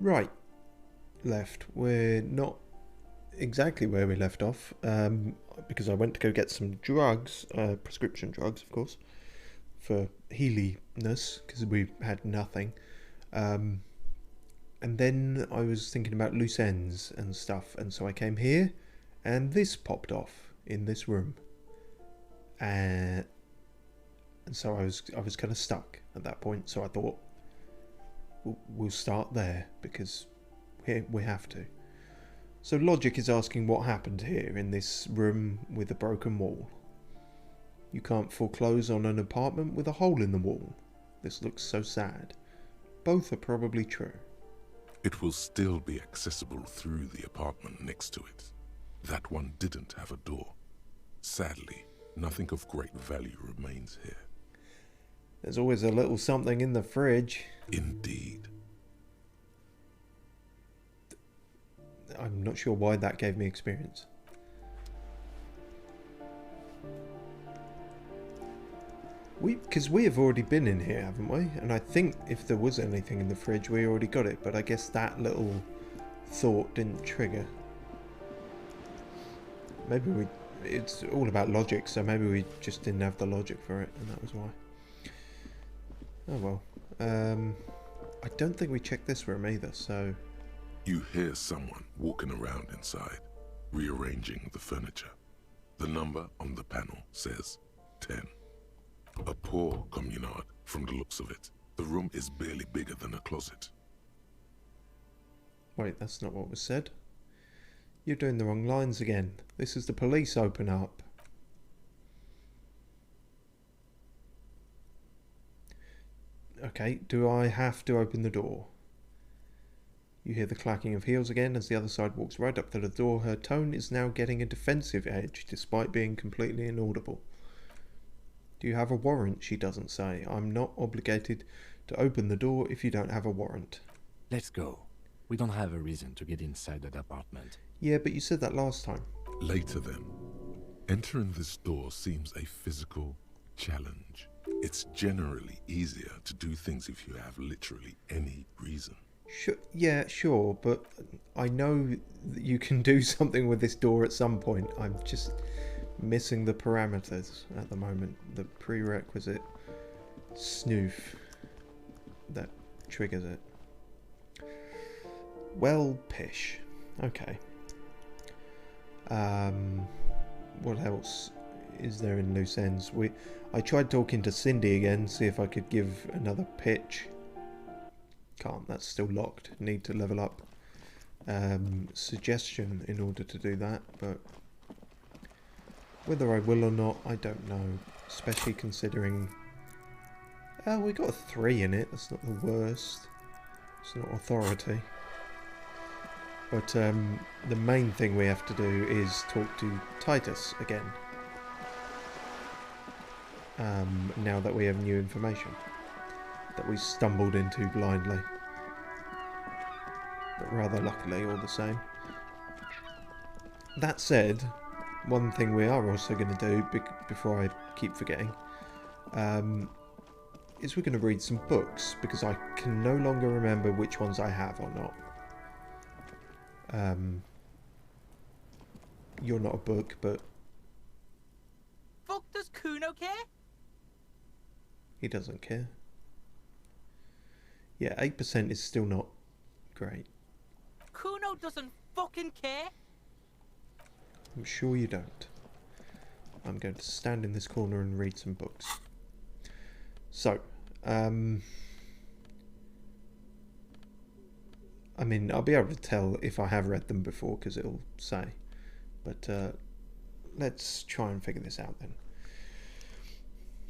Right, left. We're not exactly where we left off, because I went to go get some drugs, prescription drugs, of course, for healiness, because we had nothing. Um, and then I was thinking about loose ends and stuff, and so I came here, and this popped off in this room. And so I was kind of stuck at that point, so I thought we'll start there, because we have to. So logic is asking what happened here in this room with a broken wall. You can't foreclose on an apartment with a hole in the wall. This looks so sad. Both are probably true. It will still be accessible through the apartment next to it. That one didn't have a door. Sadly, nothing of great value remains here. There's always a little something in the fridge. Indeed. I'm not sure why that gave me experience. Because we have already been in here, haven't we? And I think if there was anything in the fridge, we already got it. But I guess that little thought didn't trigger. Maybe it's all about logic, so maybe we just didn't have the logic for it, and that was why. Oh well. I don't think we checked this room either, so... You hear someone walking around inside, rearranging the furniture. The number on the panel says 10. A poor communard from the looks of it. The room is barely bigger than a closet. Wait, that's not what was said. You're doing the wrong lines again. This is the police, open up. Okay, do I have to open the door? You hear the clacking of heels again as the other side walks right up to the door. Her tone is now getting a defensive edge, despite being completely inaudible. Do you have a warrant? She doesn't say. I'm not obligated to open the door if you don't have a warrant. Let's go. We don't have a reason to get inside that apartment. Yeah, but you said that last time. Later then, entering this door seems a physical challenge. It's generally easier to do things if you have literally any reason. Sure, yeah, sure, but I know that you can do something with this door at some point. I'm just missing the parameters at the moment. The prerequisite snoof that triggers it. Well, pish. Okay. What else is there in loose ends? I tried talking to Cindy again, see if I could give another pitch. Can't, that's still locked. Need to level up suggestion in order to do that, but whether I will or not, I don't know. Especially considering we got a 3 in it, that's not the worst. It's not authority. But the main thing we have to do is talk to Titus again. Now that we have new information that we stumbled into blindly. But rather luckily, all the same. That said, one thing we are also going to do, before I keep forgetting, is we're going to read some books, because I can no longer remember which ones I have or not. You're not a book, but... Fuck, does Kuno care? He doesn't care. Yeah, 8% is still not great. Kuno doesn't fucking care? I'm sure you don't. I'm going to stand in this corner and read some books. So, I mean, I'll be able to tell if I have read them before, because it'll say. But let's try and figure this out then.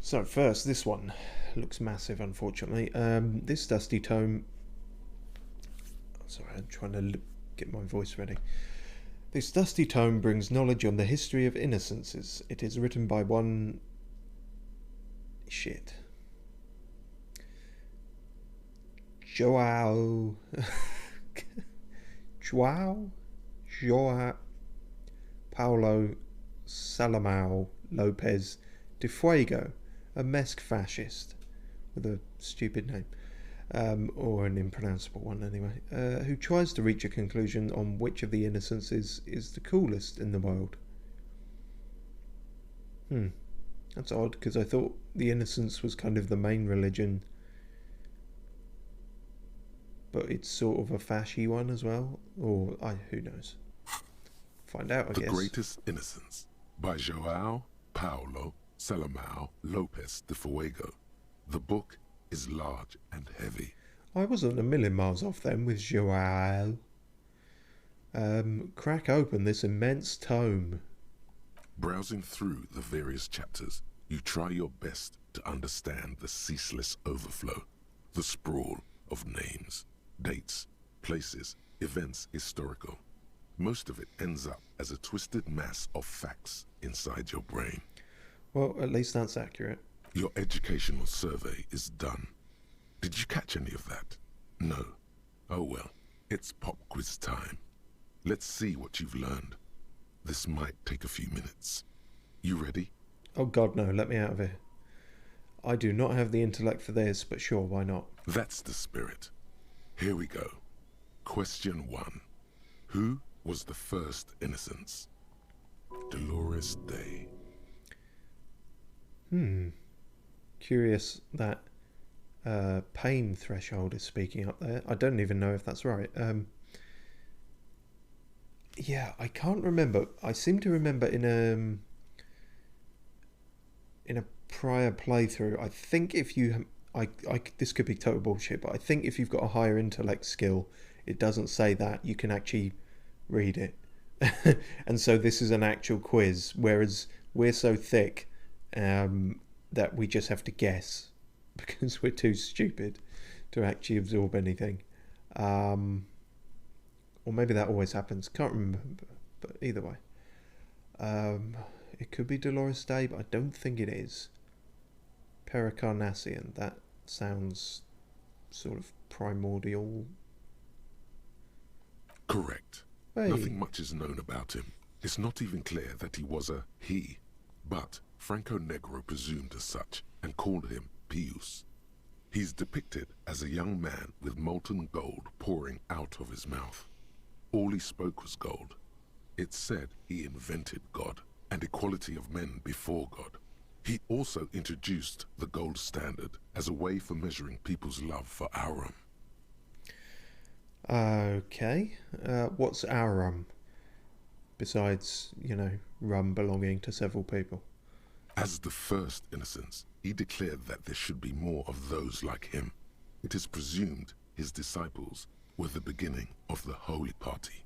So first, this one looks massive, unfortunately. This dusty tome... Sorry, I'm trying to get my voice ready. This dusty tome brings knowledge on the history of innocences. It is written by one... Shit. Joao... Joao Paulo Salamao Lopez de Fuego, a Mesque fascist with a stupid name. or an impronounceable one anyway, who tries to reach a conclusion on which of the innocents is the coolest in the world. That's odd, because I thought the innocence was kind of the main religion, but it's sort of a fashy one as well, or who knows. Find out, I guess. The Greatest Innocence by João Paulo Salomão Lopes de Fuego. The book is large and heavy. I wasn't a million miles off then with Joao. Crack open this immense tome. Browsing through the various chapters, you try your best to understand the ceaseless overflow, the sprawl of names, dates, places, events historical. Most of it ends up as a twisted mass of facts inside your brain. Well, at least that's accurate. Your educational survey is done. Did you catch any of that? No. Oh well, it's pop quiz time. Let's see what you've learned. This might take a few minutes. You ready? Oh god, no, let me out of here. I do not have the intellect for this, but sure, why not? That's the spirit. Here we go. Question 1. Who was the first innocence? Dolores Day. Curious that pain threshold is speaking up there. I don't even know if that's right. Yeah, I can't remember. I seem to remember in a prior playthrough, I think if you this could be total bullshit, but I think if you've got a higher intellect skill, it doesn't say that. You can actually read it. And so this is an actual quiz, whereas we're so thick that we just have to guess because we're too stupid to actually absorb anything. Or maybe that always happens. Can't remember, but either way. It could be Dolores Day, but I don't think it is. Pericarnassian, that sounds sort of primordial. Correct. Hey. Nothing much is known about him. It's not even clear that he was a he, but Franco Negro presumed as such and called him Pius. He's depicted as a young man with molten gold pouring out of his mouth. All he spoke was gold. It's said he invented God and equality of men before God. He also introduced the gold standard as a way for measuring people's love for Aurum. Okay. What's Aurum? Besides, rum belonging to several people. As the first innocence, he declared that there should be more of those like him. It is presumed his disciples were the beginning of the Holy Party,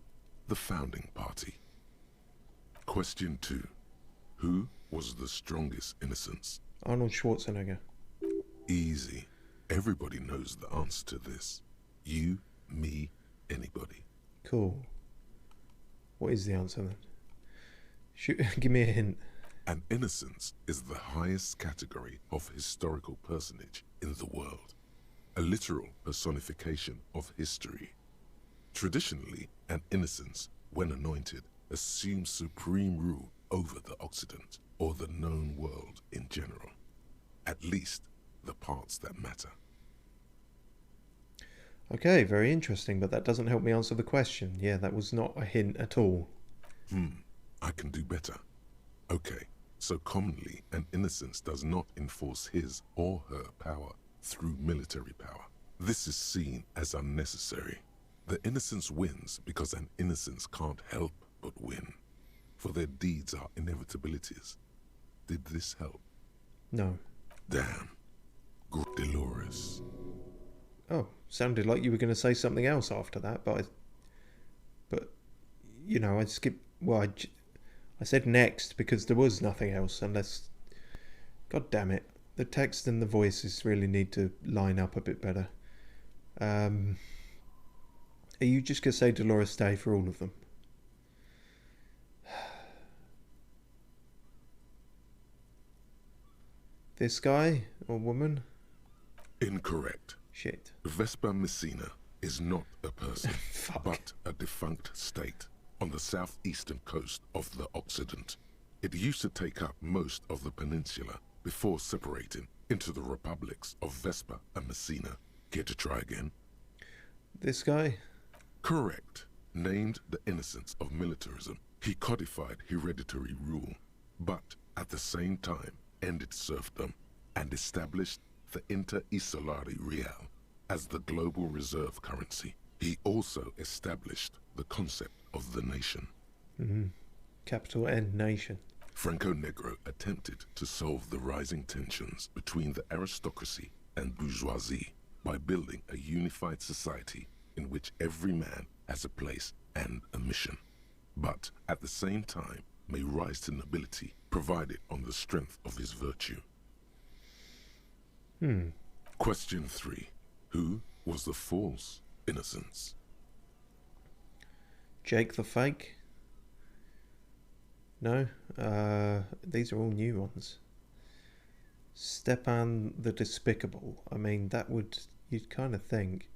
the founding party. Question 2. Who was the strongest innocence? Arnold Schwarzenegger. Easy. Everybody knows the answer to this. You, me, anybody. Cool. What is the answer then? Give me a hint. An innocence is the highest category of historical personage in the world, a literal personification of history. Traditionally, an innocence, when anointed, assumes supreme rule over the Occident or the known world in general, at least the parts that matter. Okay, very interesting, but that doesn't help me answer the question. Yeah, that was not a hint at all. I can do better. Okay, so commonly an innocence does not enforce his or her power through military power. This is seen as unnecessary. The innocence wins because an innocence can't help but win, for their deeds are inevitabilities. Did this help? No. Damn. Dolores. Oh, sounded like you were going to say something else after that, but I skipped. Well, I said next because there was nothing else, unless. God damn it, the text and the voices really need to line up a bit better. Are you just going to say Dolores Day for all of them? This guy or woman? Incorrect. Shit. Vespa Messina is not a person, Fuck. but a defunct state on the southeastern coast of the Occident. It used to take up most of the peninsula before separating into the republics of Vespa and Messina, Care to try again? This guy? Correct. Named the innocence of militarism, he codified hereditary rule, but at the same time ended serfdom and established the inter-isolari real as the global reserve currency. He also established the concept of the nation. Capital N, nation. Franco Negro attempted to solve the rising tensions between the aristocracy and bourgeoisie by building a unified society in which every man has a place and a mission, but at the same time may rise to nobility provided on the strength of his virtue. Question 3. Who was the false innocence? Jake the Fake? No, these are all new ones. Stepan the Despicable. I mean, that would, you'd kind of think.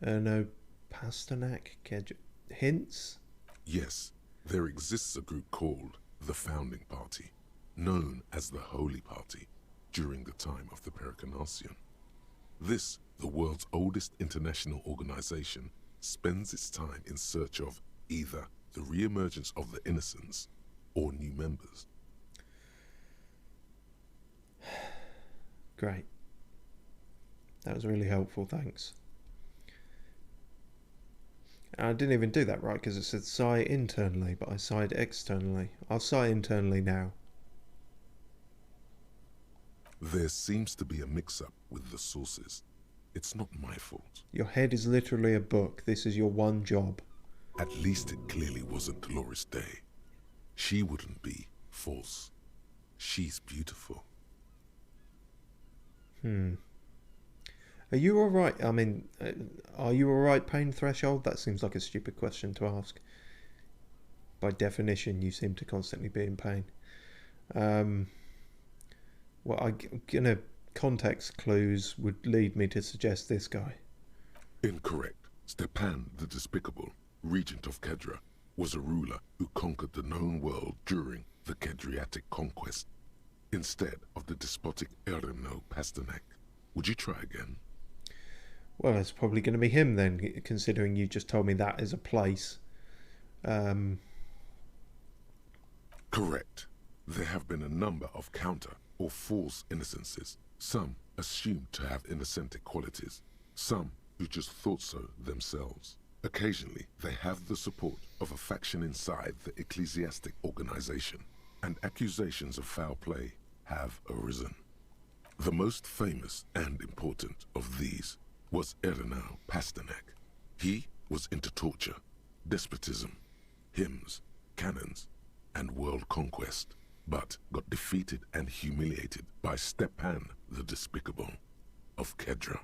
No, Pasternak, hints? Yes, there exists a group called the Founding Party, known as the Holy Party, during the time of the Pericarnacian. This, the world's oldest international organization, spends its time in search of either the re-emergence of the innocents or new members. Great. That was really helpful, thanks. I didn't even do that right because it said sigh internally, but I sighed externally. I'll sigh internally now. There seems to be a mix-up with the sources. It's not my fault. Your head is literally a book. This is your one job. At least it clearly wasn't Dolores Day. She wouldn't be false. She's beautiful. Are you alright? I mean, are you alright, pain threshold? That seems like a stupid question to ask. By definition, you seem to constantly be in pain. Well, context clues would lead me to suggest this guy. Incorrect. Stepan the Despicable, regent of Kedra, was a ruler who conquered the known world during the Kedriatic conquest, instead of the despotic Erno Pasternak. Would you try again? Well, it's probably going to be him then, considering you just told me that is a place. Correct. There have been a number of counter or false innocences, some assumed to have innocentic qualities, some who just thought so themselves. Occasionally, they have the support of a faction inside the ecclesiastic organization, and accusations of foul play have arisen. The most famous and important of these was Erno Pasternak. He was into torture, despotism, hymns, cannons, and world conquest, but got defeated and humiliated by Stepan the Despicable of Kedra.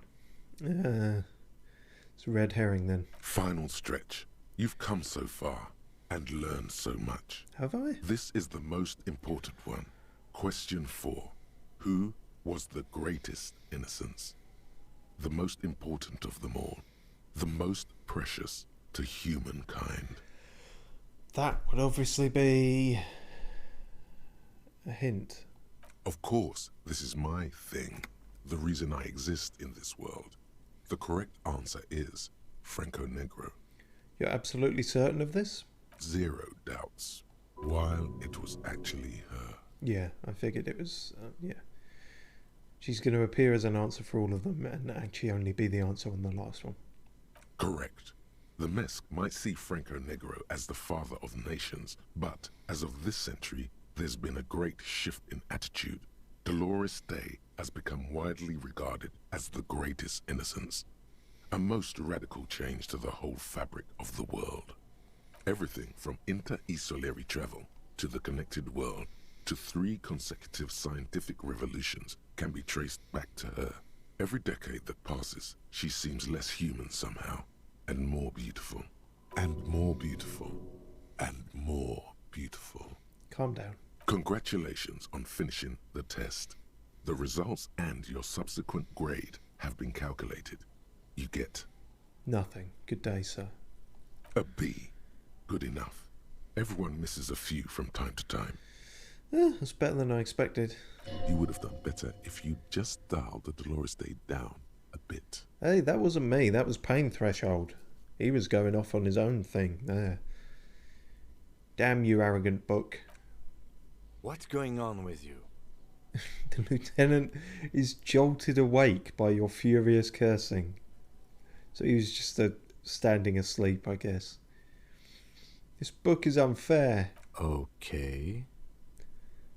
It's a red herring then. Final stretch. You've come so far and learned so much. Have I? This is the most important one. Question 4. Who was the greatest innocence? The most important of them all. The most precious to humankind. That would obviously be a hint. Of course, this is my thing. The reason I exist in this world. The correct answer is Franco Negro. You're absolutely certain of this? 0 doubts. While it was actually her. Yeah, I figured it was, yeah. She's going to appear as an answer for all of them and actually only be the answer on the last one. Correct. The Mesk might see Franco Negro as the father of nations, but as of this century, there's been a great shift in attitude. Dolores Day has become widely regarded as the greatest innocence. A most radical change to the whole fabric of the world. Everything from inter-isolary travel to the connected world to 3 consecutive scientific revolutions can be traced back to her. Every decade that passes, she seems less human somehow, and more beautiful, and more beautiful, and more beautiful. Calm down. Congratulations on finishing the test. The results and your subsequent grade have been calculated. You get Nothing. Good day, sir. a B. Good enough. Everyone misses a few from time to time. That's better than I expected. You would have done better if you just dialed the Dolores Day down a bit. Hey, that wasn't me. That was Pain Threshold. He was going off on his own thing there. Damn you, arrogant book. What's going on with you? The lieutenant is jolted awake by your furious cursing. So he was just standing asleep, I guess. This book is unfair. Okay.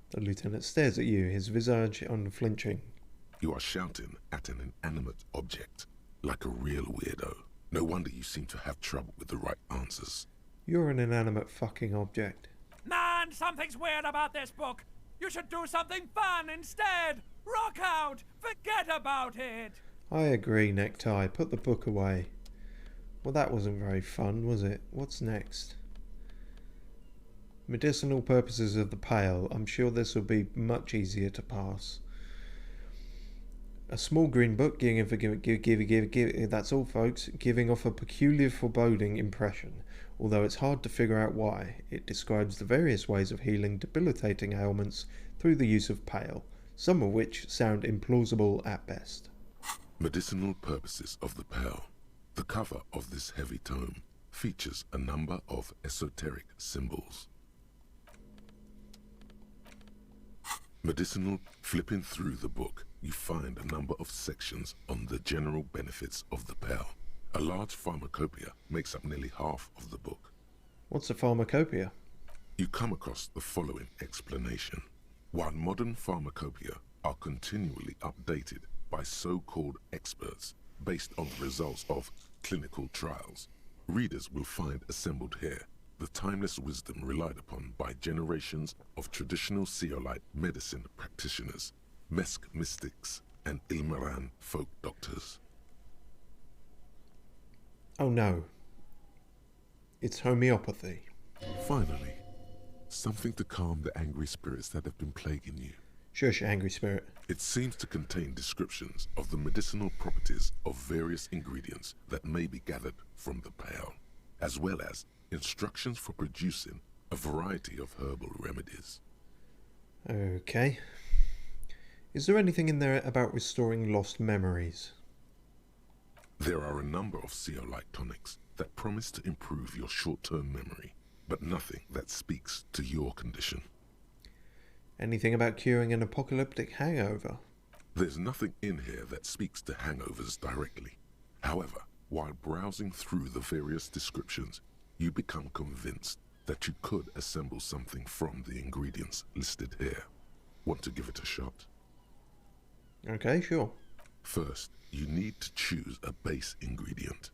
The lieutenant stares at you, his visage unflinching. You are shouting at an inanimate object, like a real weirdo. No wonder you seem to have trouble with the right answers. You're an inanimate fucking object. Man, something's weird about this book. You should do something fun instead. Rock out. Forget about it. I agree, Necktie. Put the book away. Well, that wasn't very fun, was it? What's next? Medicinal purposes of the pale. I'm sure this will be much easier to pass. A small green book that's all, folks. Giving off a peculiar foreboding impression. Although it's hard to figure out why. It describes the various ways of healing debilitating ailments through the use of pale, some of which sound implausible at best. Medicinal purposes of the pale. The cover of this heavy tome features a number of esoteric symbols. Medicinal. Flipping through the book, you find a number of sections on the general benefits of the pale. A large pharmacopoeia makes up nearly half of the book. What's a pharmacopoeia? You come across the following explanation. While modern pharmacopoeia are continually updated by so-called experts based on the results of clinical trials, readers will find assembled here the timeless wisdom relied upon by generations of traditional Seolite medicine practitioners, Mesk mystics, and Ilmaran folk doctors. Oh no. It's homeopathy. Finally, something to calm the angry spirits that have been plaguing you. Shush, angry spirit. It seems to contain descriptions of the medicinal properties of various ingredients that may be gathered from the pale, as well as instructions for producing a variety of herbal remedies. Okay. Is there anything in there about restoring lost memories? There are a number of Seolite tonics that promise to improve your short-term memory, but nothing that speaks to your condition. Anything about curing an apocalyptic hangover? There's nothing in here that speaks to hangovers directly. However, while browsing through the various descriptions, you become convinced that you could assemble something from the ingredients listed here. Want to give it a shot? Okay, sure. First, you need to choose a base ingredient.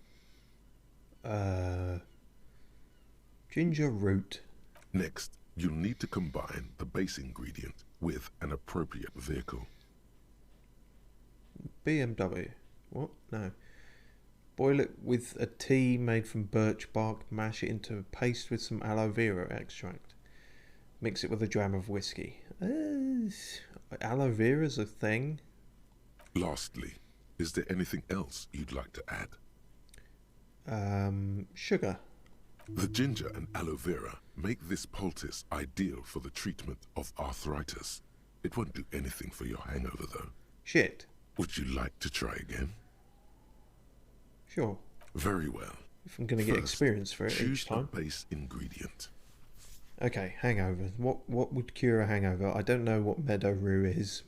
Ginger root. Next, you'll need to combine the base ingredient with an appropriate vehicle. BMW. What? No. Boil it with a tea made from birch bark, mash it into a paste with some aloe vera extract. Mix it with a dram of whiskey. Aloe vera's a thing? Lastly, is there anything else you'd like to add? Sugar. The ginger and aloe vera make this poultice ideal for the treatment of arthritis. It won't do anything for your hangover though. Shit. Would you like to try again? Sure. Very well. If I'm going to get First, experience for it choose each time. a base ingredient. Okay, hangover. What would cure a hangover? I don't know what meadow rue is.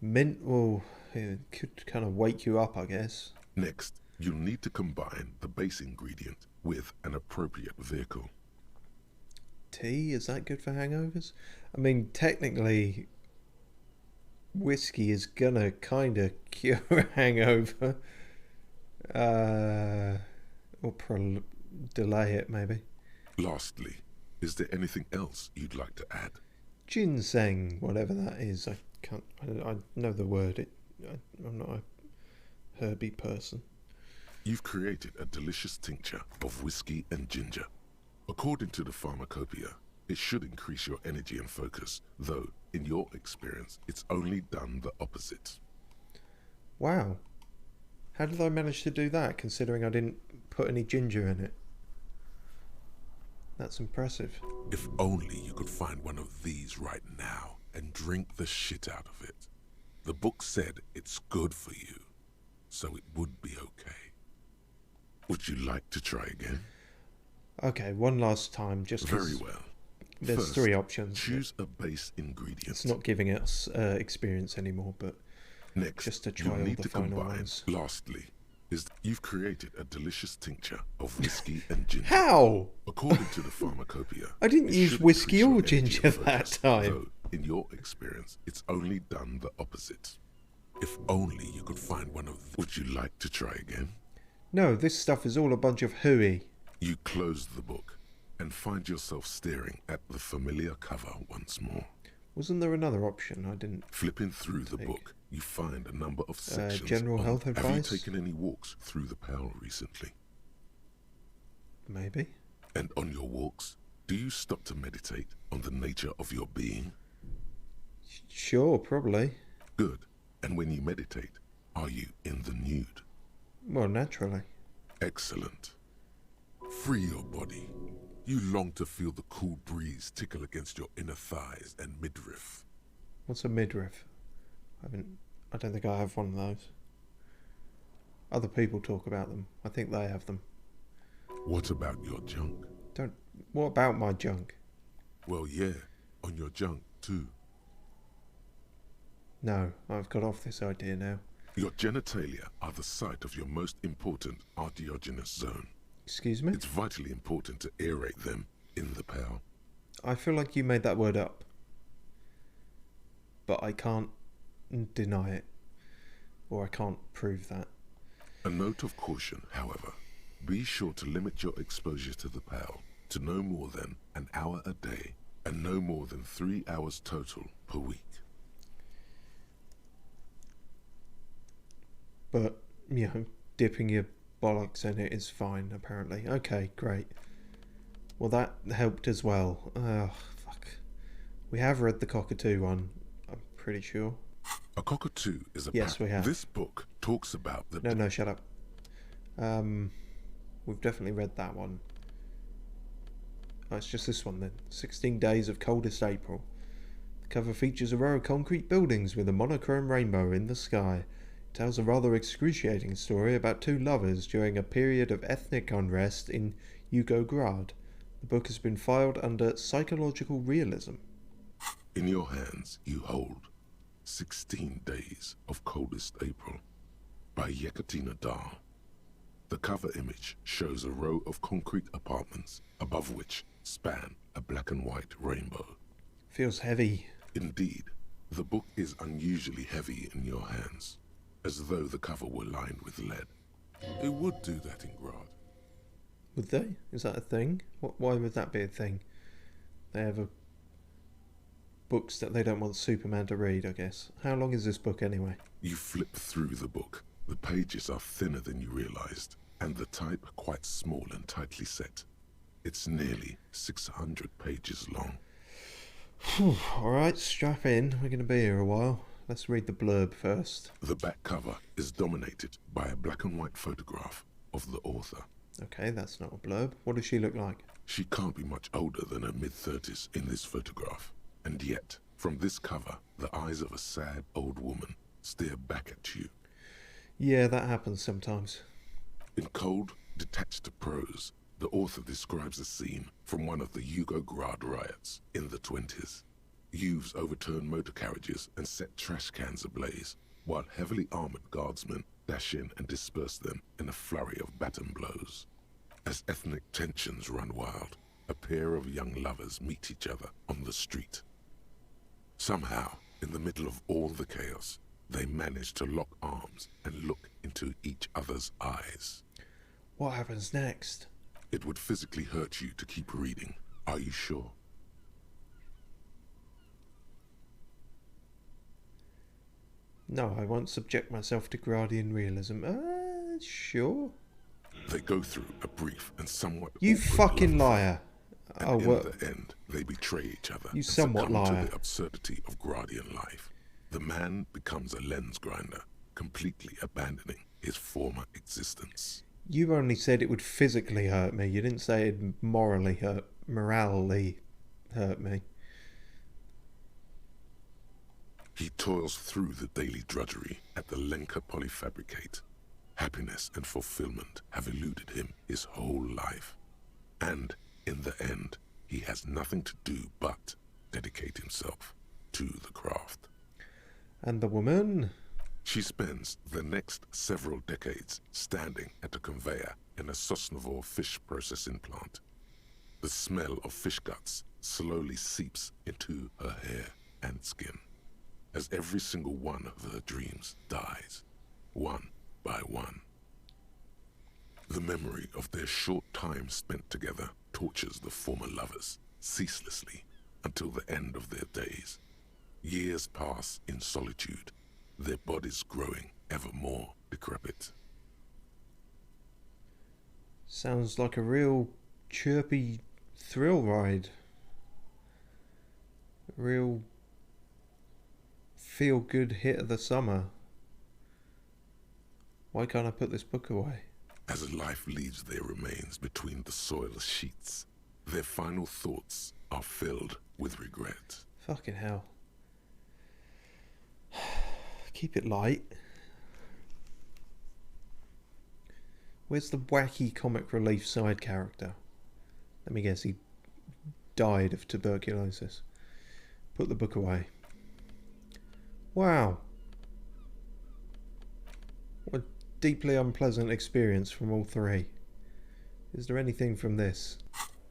Mint, well, it could kind of wake you up, I guess. Next, you'll need to combine the base ingredient with an appropriate vehicle. Tea, is that good for hangovers? I mean, technically, whiskey is gonna kind of cure a hangover. Or delay it, maybe. Lastly, is there anything else you'd like to add? Ginseng, whatever that is. I know the word. I'm not a herby person. You've created a delicious tincture of whiskey and ginger. According to the pharmacopoeia, it should increase your energy and focus, though, in your experience, it's only done the opposite. Wow. How did I manage to do that, considering I didn't put any ginger in it? That's impressive. If only you could find one of these right now and drink the shit out of it. The book said it's good for you. so it would be okay. Would you like to try again? Okay, one last time, just 'cause Very well. there's First, 3 options. choose a base ingredient. It's not giving us experience anymore, but Next, just to you try all need the to final combine. ones. Lastly, is you've created a delicious tincture of whiskey and ginger. How? According to the pharmacopoeia, I didn't it use should whiskey increase or your energy ginger and that focus, time. Though, in your experience, it's only done the opposite. If only you could find one of. Would you like to try again? No, this stuff is all a bunch of hooey. You close the book and find yourself staring at the familiar cover once more. Wasn't there another option? I didn't. Flipping through the book, you find a number of sections. General on, health Have advice? you taken any walks through the Pale recently? Maybe. And on your walks, do you stop to meditate on the nature of your being? Sure, probably. Good. And when you meditate, are you in the nude? Well, naturally. Excellent. Free your body. You long to feel the cool breeze tickle against your inner thighs and midriff. What's a midriff? I don't think I have one of those. Other people talk about them. I think they have them. What about your junk? What about my junk? Well, yeah, on your junk too. No, I've got off this idea now. Your genitalia are the site of your most important erogenous zone. Excuse me? It's vitally important to aerate them in the Pale. I feel like you made that word up. But I can't deny it. Or I can't prove that. A note of caution, however. Be sure to limit your exposure to the Pale to no more than an hour a day and no more than 3 hours total per week. But, you know, dipping your bollocks in it is fine, apparently. Okay, great. Well, that helped as well. Oh, fuck. We have read the Cockatoo one, I'm pretty sure. A cockatoo is a Yes, we have. This book talks about the... No, shut up. We've definitely read that one. Oh, it's just this one then. 16 Days of Coldest April. The cover features a row of concrete buildings with a monochrome rainbow in the sky. It tells a rather excruciating story about 2 lovers during a period of ethnic unrest in Yugograd. The book has been filed under psychological realism. In your hands, you hold 16 Days of Coldest April by Yekaterina Dahl. The cover image shows a row of concrete apartments above which span a black and white rainbow. Feels heavy. Indeed, the book is unusually heavy in your hands, as though the cover were lined with lead. It would do that in Grad. Would they? Is that a thing? Why would that be a thing? They have books that they don't want Superman to read, I guess. How long is this book anyway? You flip through the book. The pages are thinner than you realized, and the type quite small and tightly set. It's nearly 600 pages long. Alright, strap in. We're going to be here a while. Let's read the blurb first. The back cover is dominated by a black and white photograph of the author. Okay, that's not a blurb. What does she look like? She can't be much older than her mid-30s in this photograph. And yet, from this cover, the eyes of a sad old woman stare back at you. Yeah, that happens sometimes. In cold, detached prose, the author describes a scene from one of the Yugograd riots in the 20s. Youths overturned motor carriages and set trash cans ablaze, while heavily armored guardsmen dash in and disperse them in a flurry of baton blows. As ethnic tensions run wild, a pair of young lovers meet each other on the street. Somehow, in the middle of all the chaos, they manage to lock arms and look into each other's eyes. What happens next? It would physically hurt you to keep reading. Are you sure? No, I won't subject myself to Gradian realism. Sure. They go through a brief and somewhat You awkward fucking love liar. affair, and in the end, they betray each other. You and somewhat succumb liar. to the absurdity of Gradian life. The man becomes a lens grinder, completely abandoning his former existence. You only said it would physically hurt me. You didn't say it'd morally hurt me. He toils through the daily drudgery at the Lenka Polyfabricate, Happiness and fulfillment have eluded him his whole life. And in the end, he has nothing to do but dedicate himself to the craft. And the woman? She spends the next several decades standing at a conveyor in a Sosnovo fish processing plant. The smell of fish guts slowly seeps into her hair and skin, as every single one of her dreams dies, one by one. The memory of their short time spent together tortures the former lovers ceaselessly until the end of their days. Years pass in solitude, their bodies growing ever more decrepit. Sounds like a real chirpy thrill ride. A real feel-good hit of the summer. Why can't I put this book away? As life leaves their remains between the soil sheets, their final thoughts are filled with regret. Fucking hell. Keep it light. Where's the wacky comic relief side character? Let me guess, he died of tuberculosis. Put the book away. Wow. What a deeply unpleasant experience from all three. Is there anything from this?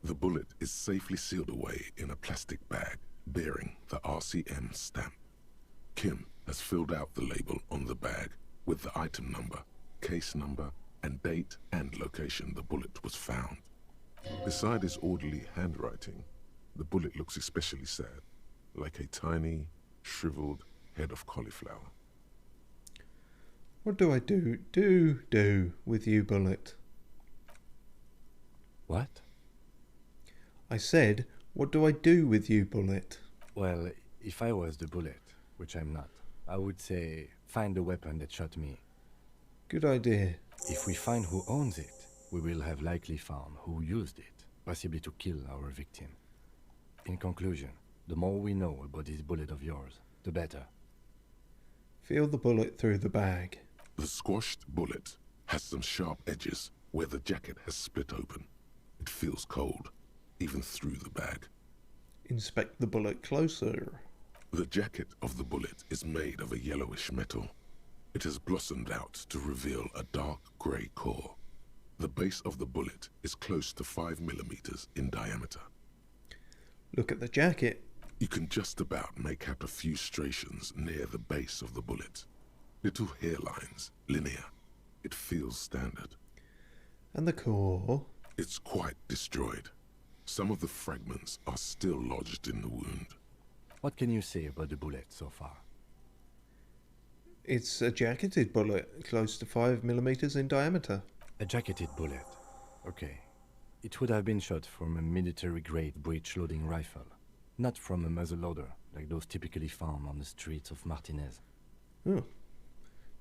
The bullet is safely sealed away in a plastic bag bearing the RCM stamp. Kim has filled out the label on the bag with the item number, case number, and date and location the bullet was found. Beside his orderly handwriting, the bullet looks especially sad, like a tiny, shriveled head of cauliflower. What do I do with you, bullet? What? I said, what do I do with you, bullet? Well, if I was the bullet, which I'm not, I would say, find the weapon that shot me. Good idea. If we find who owns it, we will have likely found who used it, possibly to kill our victim. In conclusion, the more we know about this bullet of yours, the better. Feel the bullet through the bag. The squashed bullet has some sharp edges where the jacket has split open. It feels cold, even through the bag. Inspect the bullet closer. The jacket of the bullet is made of a yellowish metal. It has blossomed out to reveal a dark grey core. The base of the bullet is close to 5 millimeters in diameter. Look at the jacket. You can just about make out a few striations near the base of the bullet. Little hairlines, linear. It feels standard. And the core. It's quite destroyed. Some of the fragments are still lodged in the wound. What can you say about the bullet so far? It's a jacketed bullet, close to 5 millimeters in diameter. A jacketed bullet. Okay. It would have been shot from a military-grade breech-loading rifle, not from a muzzleloader, like those typically found on the streets of Martinez. Oh.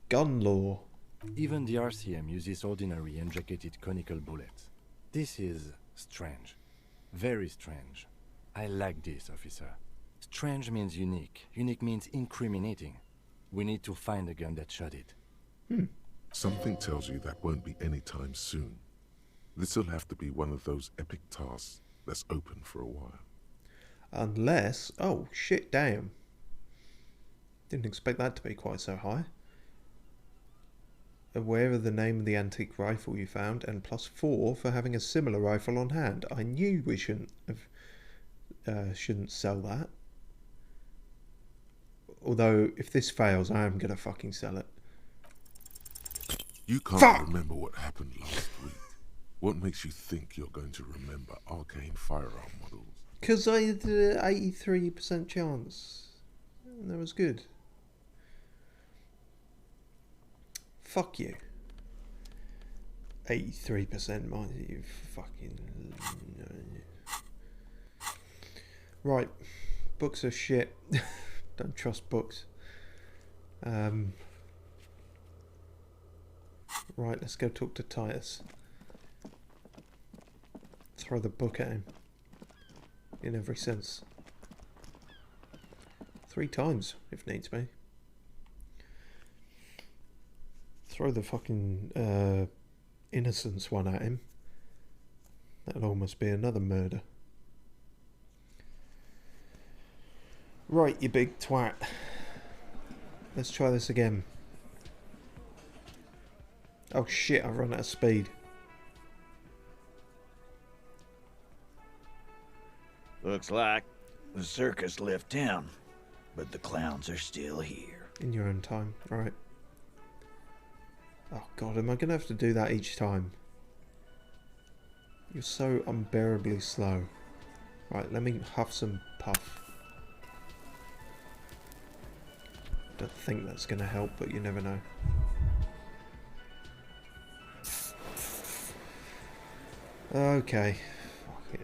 Gun law. Even the RCM uses ordinary unjacketed conical bullets. This is strange. Very strange. I like this, officer. Strange means unique. Unique means incriminating. We need to find the gun that shot it. Something tells you that won't be any time soon. This'll have to be one of those epic tasks that's open for a while. Unless... Oh, shit, damn. Didn't expect that to be quite so high. Aware of the name of the antique rifle you found, and +4 for having a similar rifle on hand. I knew we shouldn't sell that. Although, if this fails, I am going to fucking sell it. You can't Fuck! remember what happened last week. What makes you think you're going to remember arcane firearm models? Because I had an 83% chance. And that was good. Fuck you. 83% mind you fucking... Right. Books are shit. Don't trust books. Right, let's go talk to Titus. Throw the book at him. In every sense. 3 times, if needs be. throw the fucking innocence one at him. That'll almost be another murder. Right, you big twat. Let's try this again. Oh shit, I've run out of speed. Looks like the circus left town, but the clowns are still here. In your own time, right. Oh god, am I going to have to do that each time? You're so unbearably slow. Right, let me huff some puff. Don't think that's going to help, but you never know. Okay.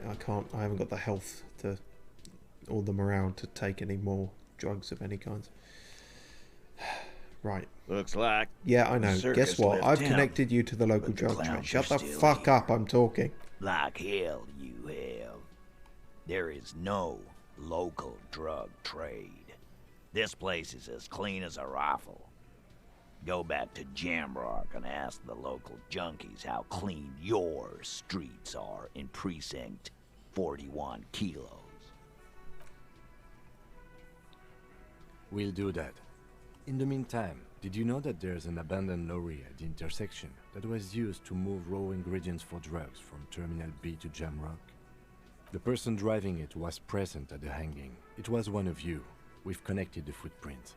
I haven't got the health to, or the morale to take any more drugs of any kind. Right. Looks like. Yeah, I know. Circus Guess what? left I've town, connected you to the local but the drug trade. clowns Shut are the still fuck here. up, I'm talking. Like hell you have. There is no local drug trade. This place is as clean as a rifle. Go back to Jamrock and ask the local junkies how clean your streets are in Precinct 41 Kilos. We'll do that. In the meantime, did you know that there's an abandoned lorry at the intersection that was used to move raw ingredients for drugs from Terminal B to Jamrock? The person driving it was present at the hanging. It was one of you. We've connected the footprint.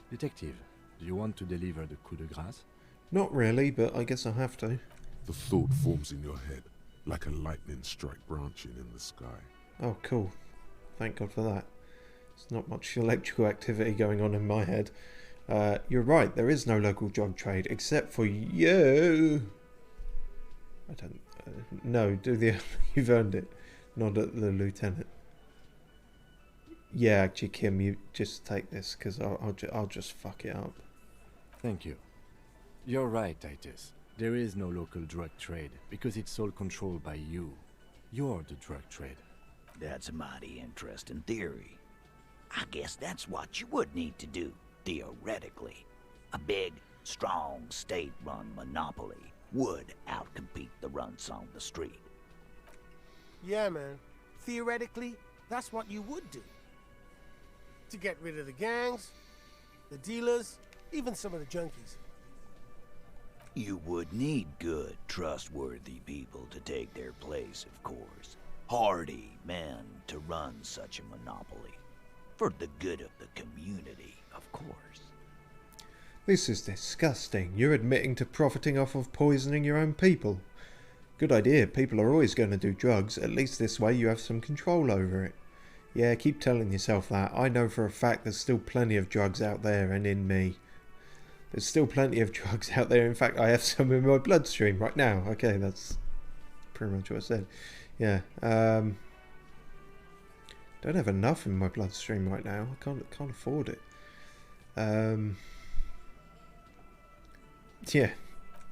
Detective, do you want to deliver the coup de grâce? Not really, but I guess I have to. The thought forms in your head, like a lightning strike branching in the sky. Oh, cool. Thank God for that. There's not much electrical activity going on in my head. You're right, there is no local drug trade, except for you. I don't... no, do the... you've earned it. Not at the lieutenant. Yeah, actually, Kim, you just take this, because I'll just fuck it up. Thank you. You're right, Titus. There is no local drug trade, because it's all controlled by you. You're the drug trade. That's a mighty interesting theory. I guess that's what you would need to do, theoretically. A big, strong, state-run monopoly would outcompete the runts on the street. Yeah, man. Theoretically, that's what you would do. To get rid of the gangs, the dealers, even some of the junkies. You would need good, trustworthy people to take their place, of course. Hardy men to run such a monopoly. For the good of the community, of course. This is disgusting. You're admitting to profiting off of poisoning your own people. Good idea. People are always going to do drugs. At least this way you have some control over it. Yeah, keep telling yourself that. I know for a fact there's still plenty of drugs out there and in me. There's still plenty of drugs out there. In fact, I have some in my bloodstream right now. Okay, that's pretty much what I said. Yeah. Don't have enough in my bloodstream right now. I can't afford it. Yeah.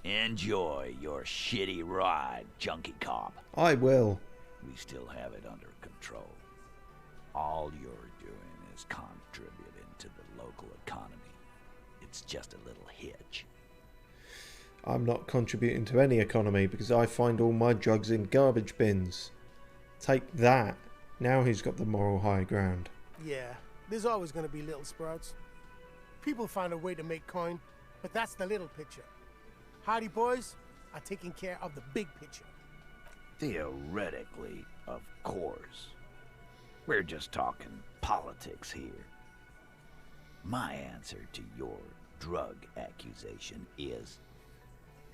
Enjoy your shitty ride, junkie cop. I will. We still have it under control. All you're doing is contributing to the local economy. It's just a little hitch. I'm not contributing to any economy because I find all my drugs in garbage bins. Take that. Now he's got the moral high ground. Yeah, there's always gonna be little sprouts. People find a way to make coin, but that's the little picture. Hardy boys are taking care of the big picture. Theoretically, of course. We're just talking politics here. My answer to your drug accusation is,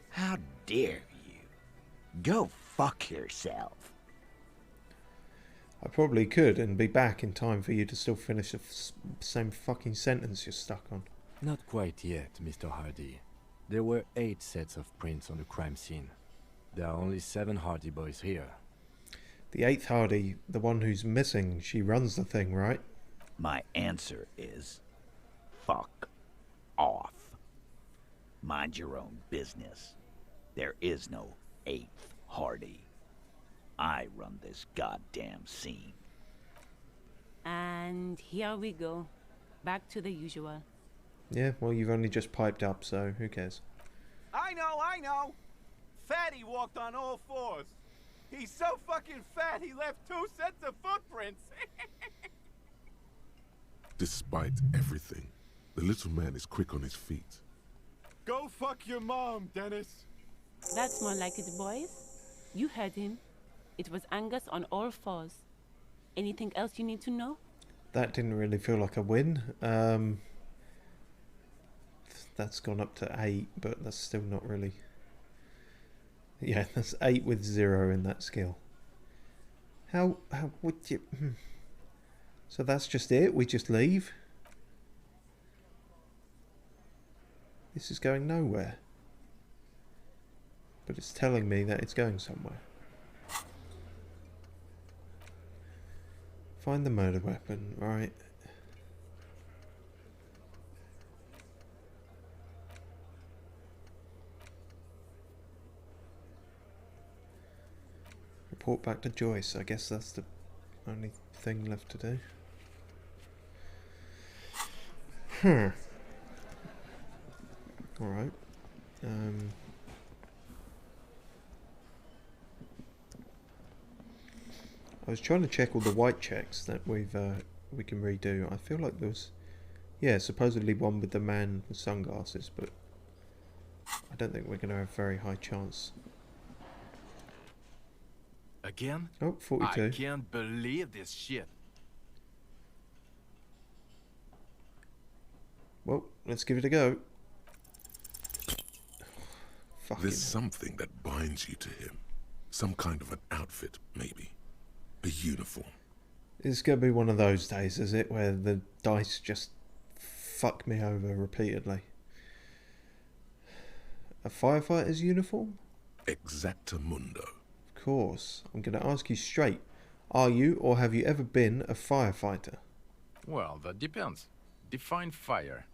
how dare you? Go fuck yourself. I probably could and be back in time for you to still finish the same fucking sentence you're stuck on. Not quite yet, Mr. Hardy. There were 8 sets of prints on the crime scene. There are only 7 Hardy boys here. The 8th Hardy, the one who's missing, she runs the thing, right? My answer is, fuck off. Mind your own business. There is no 8th Hardy. I run this goddamn scene. And here we go. Back to the usual. Yeah, well, you've only just piped up, so who cares? I know. Fatty walked on all fours. He's so fucking fat he left 2 sets of footprints. Despite everything, the little man is quick on his feet. Go fuck your mom, Dennis. That's more like it, boys. You heard him. It was Angus on all fours. Anything else you need to know? That didn't really feel like a win. That's gone up to 8, but that's still not really... Yeah, that's 8 with 0 in that skill. How would you... So that's just it? We just leave? This is going nowhere. But it's telling me that it's going somewhere. Find the murder weapon, right. Report back to Joyce. I guess that's the only thing left to do. Alright. I was trying to check all the white checks that we can redo. I feel like there was, yeah, supposedly one with the man with sunglasses, but I don't think we're going to have a very high chance. Again? Oh, 42. I can't believe this shit. Well, let's give it a go. Fucking There's something that binds you to him. Some kind of an outfit, maybe. A uniform. It's going to be one of those days, is it, where the dice just fuck me over repeatedly. A firefighter's uniform? Exactamundo. Of course. I'm going to ask you straight. Are you or have you ever been a firefighter? Well, that depends. Define fire.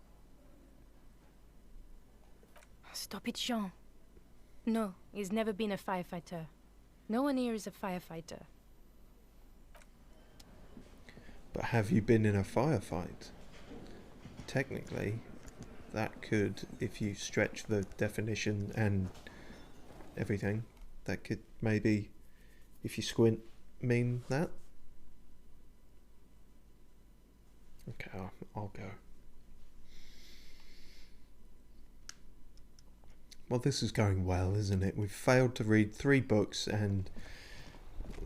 Stop it, Jean. No, he's never been a firefighter. No one here is a firefighter. But have you been in a firefight? Technically, that could, if you stretch the definition and everything, that could maybe, if you squint, mean that. Okay, I'll go. Well, this is going well, isn't it? We've failed to read 3 books and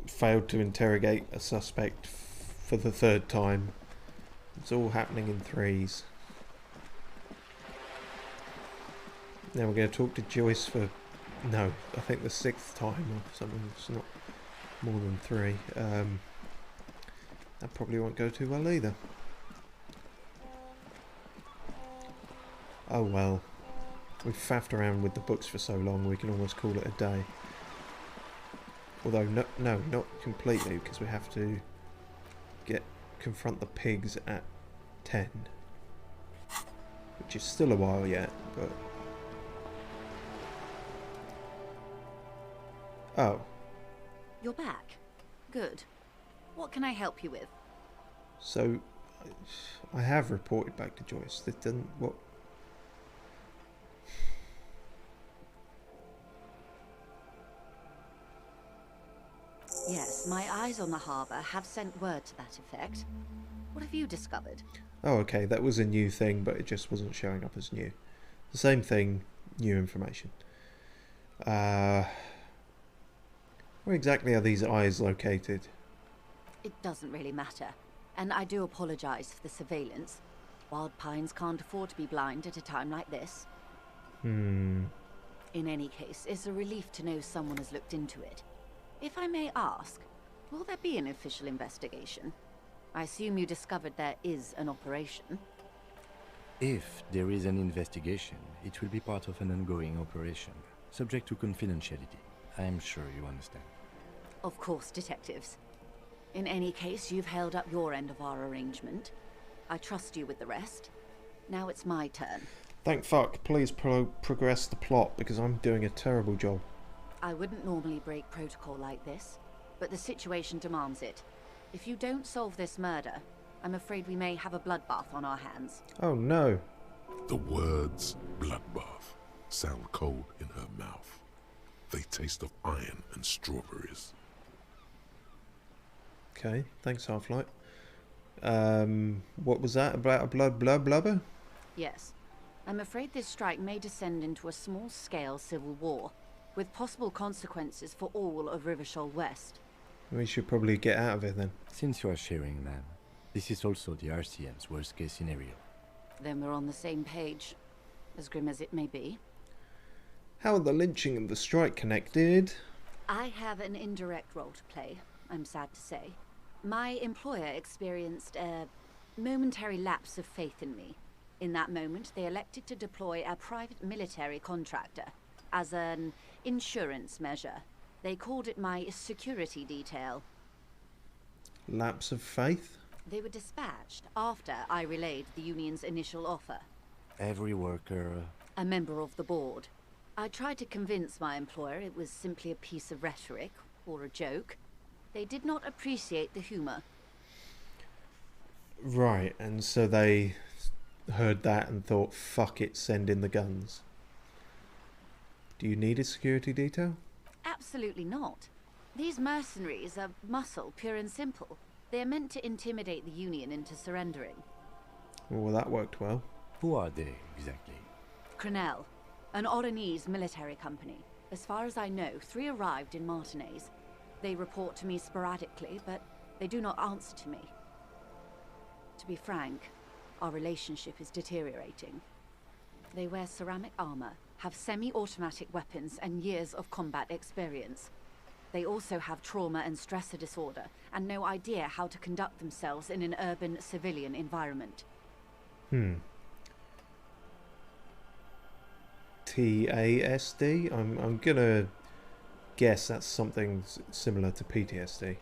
failed to interrogate a suspect for the 3rd time. It's all happening in 3s. Now we're going to talk to Joyce for, no, I think the 6th time or something. It's not more than 3. That probably won't go too well either. Oh well. We've faffed around with the books for so long we can almost call it a day. Although, no, not completely, because we have to confront the pigs at 10. Which is still a while yet, but... Oh. You're back. Good. What can I help you with? So, I have reported back to Joyce. That didn't... What... Yes, my eyes on the harbour have sent word to that effect. What have you discovered? Oh, okay, that was a new thing, but it just wasn't showing up as new. The same thing, new information. Where exactly are these eyes located? It doesn't really matter, and I do apologise for the surveillance. Wild Pines can't afford to be blind at a time like this. In any case, it's a relief to know someone has looked into it. If I may ask, will there be an official investigation? I assume you discovered there is an operation. If there is an investigation, it will be part of an ongoing operation, subject to confidentiality. I'm sure you understand. Of course, detectives. In any case, you've held up your end of our arrangement. I trust you with the rest. Now it's my turn. Thank fuck. Please progress the plot, because I'm doing a terrible job. I wouldn't normally break protocol like this, but the situation demands it. If you don't solve this murder, I'm afraid we may have a bloodbath on our hands. Oh no. The words bloodbath. sound cold in her mouth. They taste of iron and strawberries. Okay, thanks, Half-Light. What was that about a blubber? Yes. I'm afraid this strike may descend into a small-scale civil war, with possible consequences for all of Rivershoal West. We should probably get out of here then. Since you are sharing, ma'am, this is also the RCM's worst-case scenario. Then we're on the same page, as grim as it may be. How are the lynching and the strike connected? I have an indirect role to play, I'm sad to say. My employer experienced a momentary lapse of faith in me. In that moment, they elected to deploy a private military contractor as an insurance measure. They called it my security detail. Lapse of faith? They were dispatched after I relayed the union's initial offer. Every worker... A member of the board. I tried to convince my employer it was simply a piece of rhetoric, or a joke. They did not appreciate the humor. Right, and so they heard that and thought, fuck it, send in the guns. Do you need a security detail? Absolutely not. These mercenaries are muscle, pure and simple. They are meant to intimidate the Union into surrendering. Well, that worked well. Who are they, exactly? Crenell, an Oronese military company. As far as I know, 3 arrived in Martinez. They report to me sporadically, but they do not answer to me. To be frank, our relationship is deteriorating. They wear ceramic armor, have semi-automatic weapons, and years of combat experience. They also have trauma and stressor disorder, and no idea how to conduct themselves in an urban civilian environment. TASD? I'm gonna guess that's something similar to PTSD.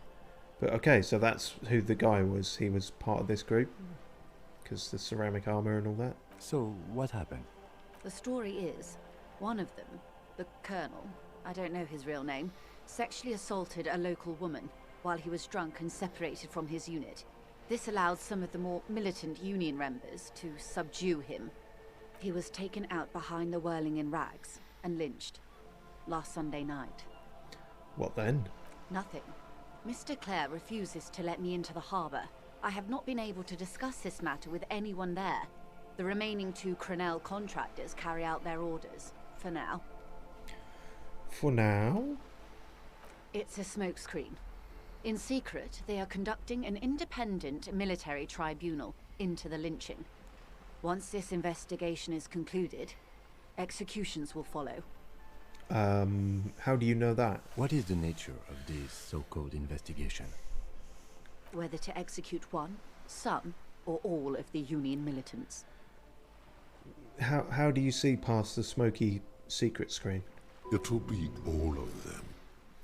But okay, so that's who the guy was. He was part of this group? Because the ceramic armor and all that? So, what happened? The story is, one of them, the Colonel, I don't know his real name, sexually assaulted a local woman while he was drunk and separated from his unit. This allowed some of the more militant Union members to subdue him. He was taken out behind the whirling in rags and lynched last Sunday night. What then? Nothing. Mr. Clare refuses to let me into the harbour. I have not been able to discuss this matter with anyone there. The remaining 2 Crenell contractors carry out their orders, for now. For now? It's a smokescreen. In secret, they are conducting an independent military tribunal into the lynching. Once this investigation is concluded, executions will follow. How do you know that? What is the nature of this so-called investigation? Whether to execute one, some, or all of the Union militants. How do you see past the smoky secret screen? It'll be all of them.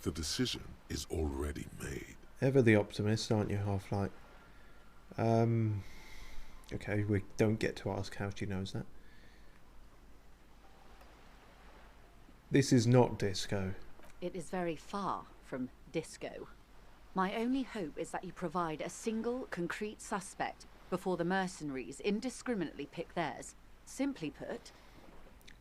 The decision is already made. Ever the optimist, aren't you, Half-Light? Okay, we don't get to ask how she knows that. This is not disco. It is very far from disco. My only hope is that you provide a single, concrete suspect before the mercenaries indiscriminately pick theirs. Simply put...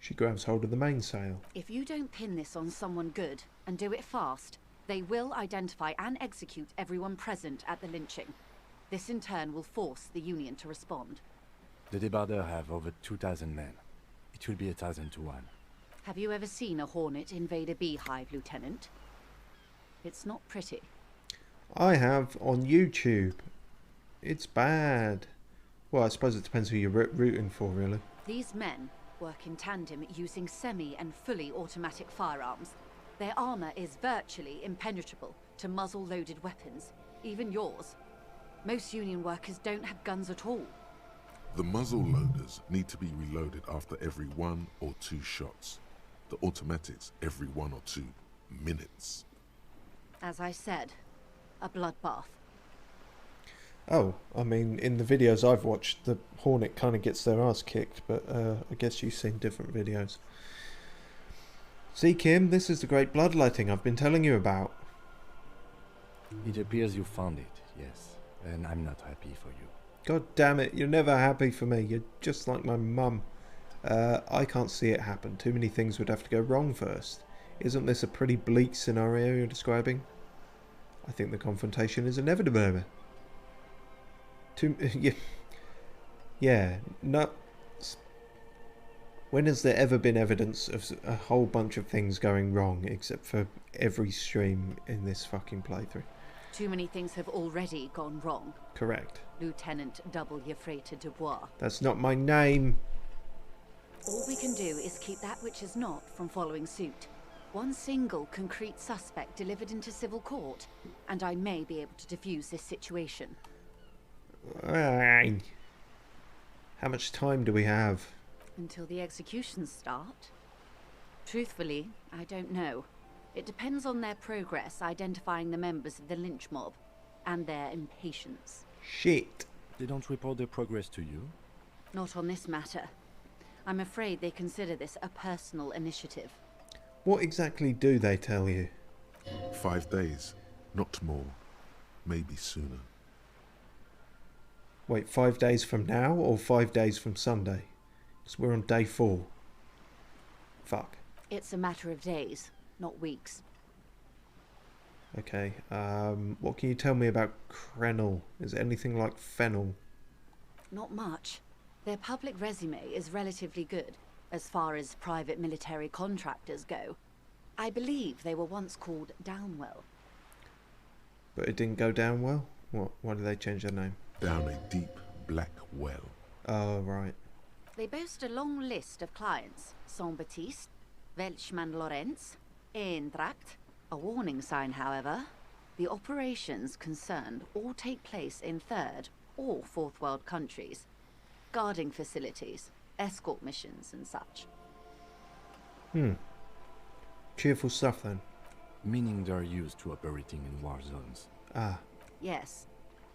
She grabs hold of the mainsail. If you don't pin this on someone good, and do it fast, they will identify and execute everyone present at the lynching. This in turn will force the Union to respond. The Debardeurs have over 2,000 men. It will be 1,000 to 1. Have you ever seen a Hornet invade a beehive, Lieutenant? It's not pretty. I have, on YouTube. It's bad. Well, I suppose it depends who you're rooting for, really. These men work in tandem using semi and fully automatic firearms. Their armor is virtually impenetrable to muzzle-loaded weapons, even yours. Most Union workers don't have guns at all. The muzzle loaders need to be reloaded after every 1 or 2 shots. The automatics every 1 or 2 minutes. As I said, a bloodbath. Oh, I mean, in the videos I've watched, the Hornet kind of gets their ass kicked, but I guess you've seen different videos. See, Kim, this is the great bloodletting I've been telling you about. It appears you found it, yes. And I'm not happy for you. God damn it, you're never happy for me. You're just like my mum. I can't see it happen. Too many things would have to go wrong first. Isn't this a pretty bleak scenario you're describing? I think the confrontation is inevitable. Yeah, no. When has there ever been evidence of a whole bunch of things going wrong, except for every stream in this fucking playthrough? Too many things have already gone wrong. Correct. Lieutenant W. Freighter Dubois. That's not my name. All we can do is keep that which is not from following suit. One single concrete suspect delivered into civil court, and I may be able to defuse this situation. How much time do we have? Until the executions start? Truthfully, I don't know. It depends on their progress identifying the members of the lynch mob, and their impatience. Shit. They don't report their progress to you? Not on this matter. I'm afraid they consider this a personal initiative. What exactly do they tell you? 5 days, not more. Maybe sooner. Wait, 5 days from now or 5 days from Sunday? Because we're on day 4. Fuck. It's a matter of days, not weeks. Okay, what can you tell me about Krenel? Is it anything like Fennel? Not much. Their public resume is relatively good, as far as private military contractors go. I believe they were once called Downwell. But it didn't go down well? What? Why did they change their name? Down a deep black well. Oh, right. They boast a long list of clients. Saint-Baptiste, Welchman-Lorenz, Eintracht. A warning sign, however. The operations concerned all take place in third or fourth world countries. Guarding facilities, escort missions and such. Cheerful stuff then. Meaning they're used to operating in war zones. Ah. Yes.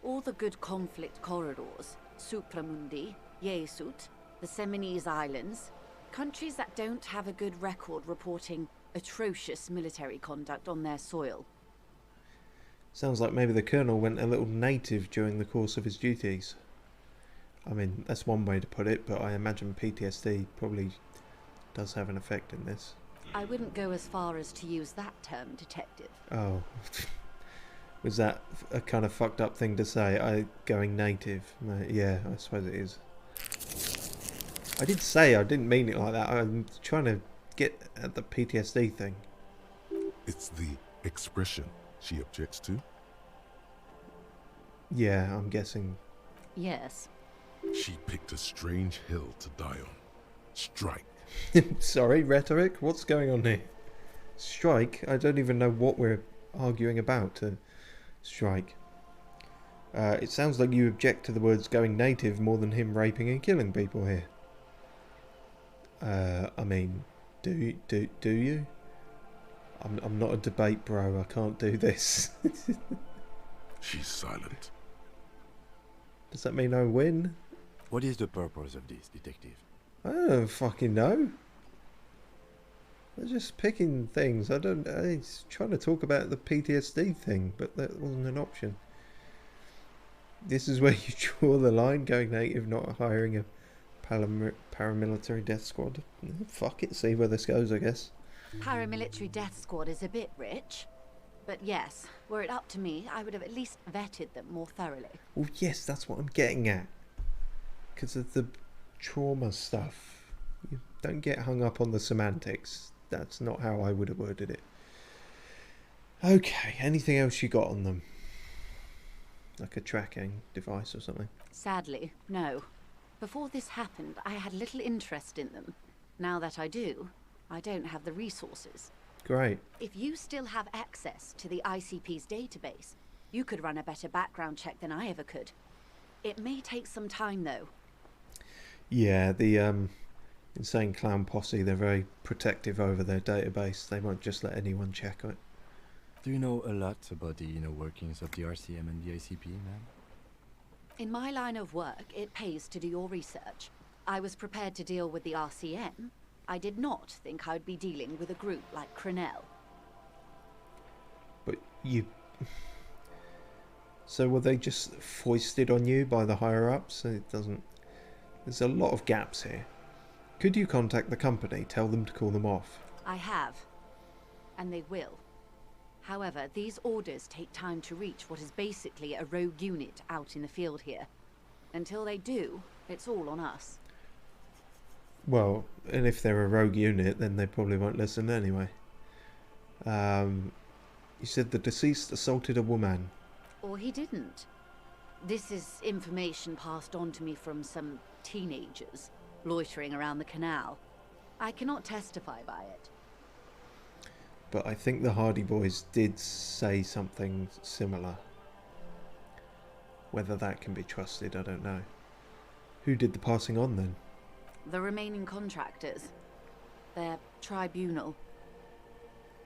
All the good conflict corridors, Supramundi, Yesut, the Seminese Islands, countries that don't have a good record reporting atrocious military conduct on their soil. Sounds like maybe the Colonel went a little native during the course of his duties. I mean, that's one way to put it, but I imagine PTSD probably does have an effect in this. I wouldn't go as far as to use that term, detective. Oh. Was that a kind of fucked up thing to say? Going native? Yeah, I suppose it is. I did say I didn't mean it like that. I'm trying to get at the PTSD thing. It's the expression she objects to. Yeah, I'm guessing. Yes. She picked a strange hill to die on. Strike. Sorry, rhetoric? What's going on here? Strike? I don't even know what we're arguing about to strike. It sounds like you object to the words going native more than him raping and killing people here. I mean, do you? I'm not a debate bro, I can't do this. She's silent. Does that mean I win? What is the purpose of this, detective? I don't fucking know. They're just picking things. I was trying to talk about the PTSD thing, but that wasn't an option. This is where you draw the line, going native, not hiring a paramilitary death squad. Fuck it, see where this goes, I guess. Paramilitary death squad is a bit rich. But yes, were it up to me, I would have at least vetted them more thoroughly. Well, yes, that's what I'm getting at. Because of the trauma stuff. You don't get hung up on the semantics. That's not how I would have worded it. Okay, anything else you got on them? Like a tracking device or something? Sadly, no. Before this happened, I had little interest in them. Now that I do, I don't have the resources. Great. If you still have access to the ICP's database, you could run a better background check than I ever could. It may take some time, though. Yeah, the Insane Clown Posse, they're very protective over their database. They won't just let anyone check it. Do you know a lot about the inner workings of the RCM and the ICP, ma'am? In my line of work, it pays to do your research. I was prepared to deal with the RCM. I did not think I'd be dealing with a group like Crenel. But you... So were they just foisted on you by the higher-ups? It doesn't... There's a lot of gaps here. Could you contact the company, tell them to call them off? I have. And they will. However, these orders take time to reach what is basically a rogue unit out in the field here. Until they do, it's all on us. Well, and if they're a rogue unit, then they probably won't listen anyway. You said the deceased assaulted a woman. Or he didn't. This is information passed on to me from some teenagers loitering around the canal. I cannot testify by it. But I think the Hardy Boys did say something similar. Whether that can be trusted, I don't know. Who did the passing on then? The remaining contractors. Their tribunal.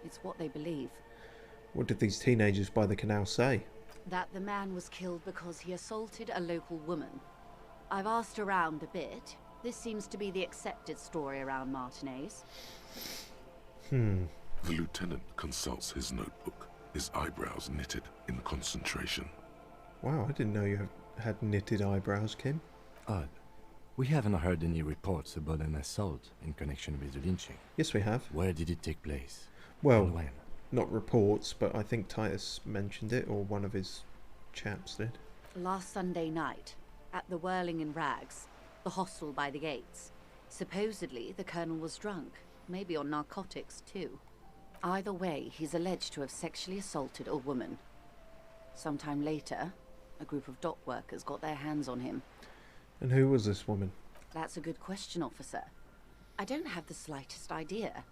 It's what they believe. What did these teenagers by the canal say? That the man was killed because he assaulted a local woman. I've asked around a bit. This seems to be the accepted story around Martinez. The lieutenant consults his notebook, his eyebrows knitted in concentration. Wow, I didn't know you had knitted eyebrows, Kim. Odd. We haven't heard any reports about an assault in connection with the lynching. Yes, we have. Where did it take place? Well, And when? not reports, but I think Titus mentioned it, or one of his chaps did. Last Sunday night, at the Whirling in Rags, the hostel by the gates. Supposedly, the colonel was drunk, maybe on narcotics too. Either way, he's alleged to have sexually assaulted a woman. Sometime later, a group of dock workers got their hands on him. And who was this woman? That's a good question, officer. I don't have the slightest idea.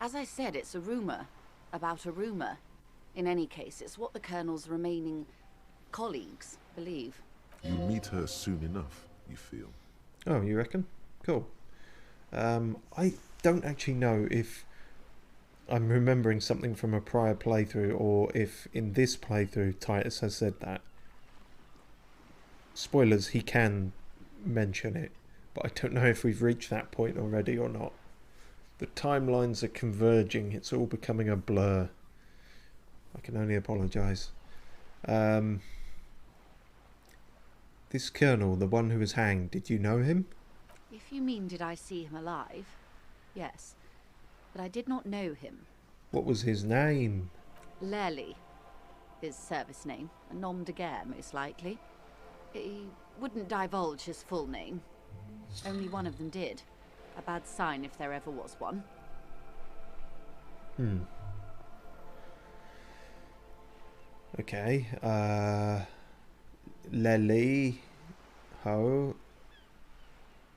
As I said, it's a rumor. About a rumor. In any case, it's what the colonel's remaining colleagues believe. You meet her soon enough, you feel. Oh, you reckon? Cool. I don't actually know if I'm remembering something from a prior playthrough or if in this playthrough Titus has said that. Spoilers, he can mention it, but I don't know if we've reached that point already or not. The timelines are converging, it's all becoming a blur. I can only apologise. This colonel, the one who was hanged, did you know him? If you mean did I see him alive, yes. But I did not know him. What was his name? Lely. His service name. A nom de guerre, most likely. He wouldn't divulge his full name. Only one of them did. A bad sign if there ever was one. Okay, Lely, Ho,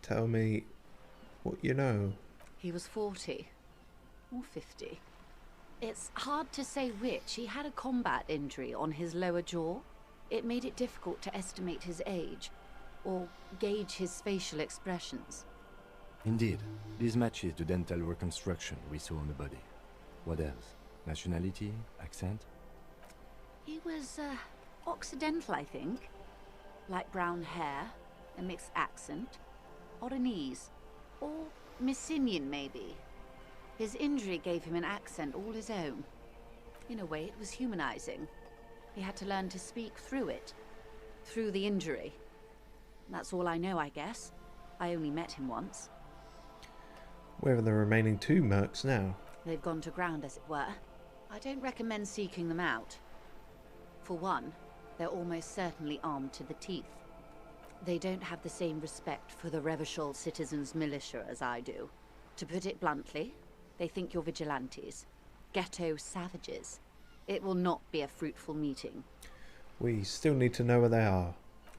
tell me what you know. He was 40. Or 50. It's hard to say which. He had a combat injury on his lower jaw. It made it difficult to estimate his age, or gauge his facial expressions. Indeed. This matches the dental reconstruction we saw on the body. What else? Nationality? Accent? He was, Occidental, I think. Light brown hair, a mixed accent, Oranese, or Messinian, maybe. His injury gave him an accent all his own. In a way, it was humanizing. He had to learn to speak through it, through the injury. That's all I know, I guess. I only met him once. Where are the remaining two mercs now? They've gone to ground, as it were. I don't recommend seeking them out. For one, they're almost certainly armed to the teeth. They don't have the same respect for the Revachol citizens' militia as I do. To put it bluntly, they think you're vigilantes. Ghetto savages. It will not be a fruitful meeting. We still need to know where they are.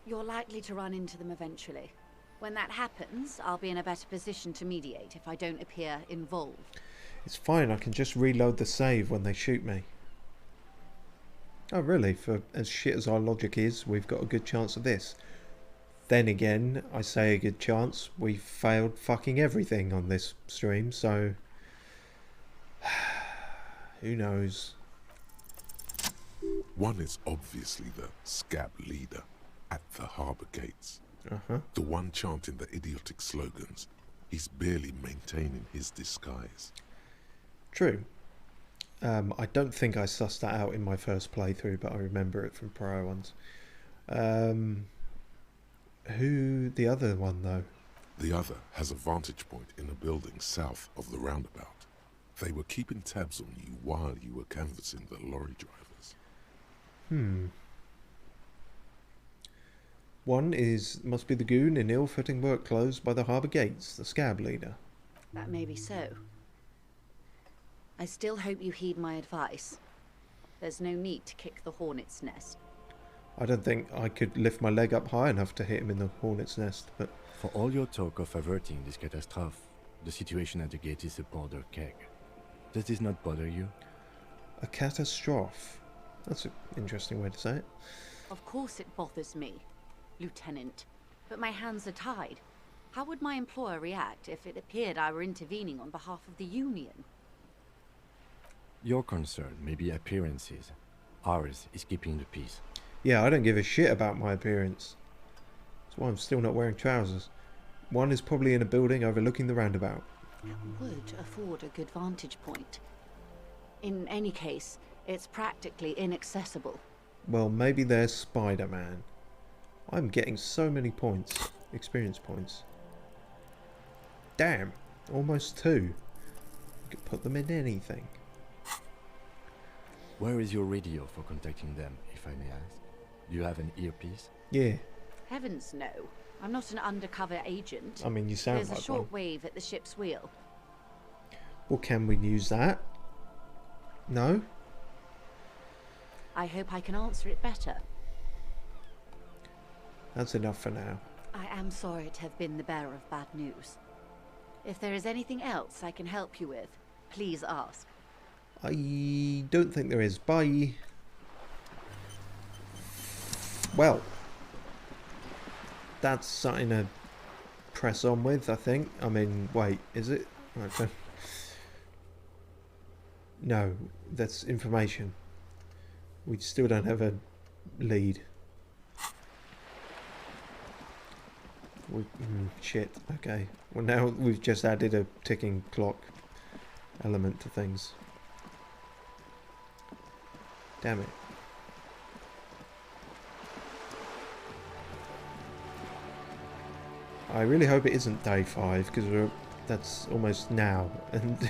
You're likely to run into them eventually. When that happens, I'll be in a better position to mediate if I don't appear involved. It's fine, I can just reload the save when they shoot me. Oh really? For as shit as our logic is, we've got a good chance of this. Then again, I say a good chance, we failed fucking everything on this stream, so... who knows? One is obviously the scab leader at the harbour gates. The one chanting the idiotic slogans. He's barely maintaining his disguise. True. I don't think I sussed that out in my first playthrough, but I remember it from prior ones. Who the other one though? The other has a vantage point in a building south of the roundabout. They were keeping tabs on you while you were canvassing the lorry drivers. One must be the goon in ill-fitting work clothes by the harbour gates, the scab leader. That may be so. I still hope you heed my advice. There's no need to kick the hornet's nest. I don't think I could lift my leg up high enough to hit him in the hornet's nest, but... For all your talk of averting this catastrophe, the situation at the gate is a powder keg. Does this not bother you? A catastrophe. That's an interesting way to say it. Of course it bothers me, Lieutenant. But my hands are tied. How would my employer react if it appeared I were intervening on behalf of the Union? Your concern may be appearances. Ours is keeping the peace. Yeah, I don't give a shit about my appearance. That's why I'm still not wearing trousers. One is probably in a building overlooking the roundabout. It would afford a good vantage point. In any case, it's practically inaccessible. Well, maybe there's Spider-Man. I'm getting so many points. Experience points. Damn. Almost 2. I could put them in anything. Where is your radio for contacting them, if I may ask? Do you have an earpiece? Yeah. Heavens no. I'm not an undercover agent. I mean, you sound There's like a short one. wave at the ship's wheel. Well, can we use that? No? I hope I can answer it better. That's enough for now. I am sorry to have been the bearer of bad news. If there is anything else I can help you with, please ask. I don't think there is. Bye. Well, that's something to press on with, I think. I mean, wait, is it? Okay. No, that's information. We still don't have a lead. Shit, okay. Well, now we've just added a ticking clock element to things. Damn it. I really hope it isn't day 5, because that's almost now, and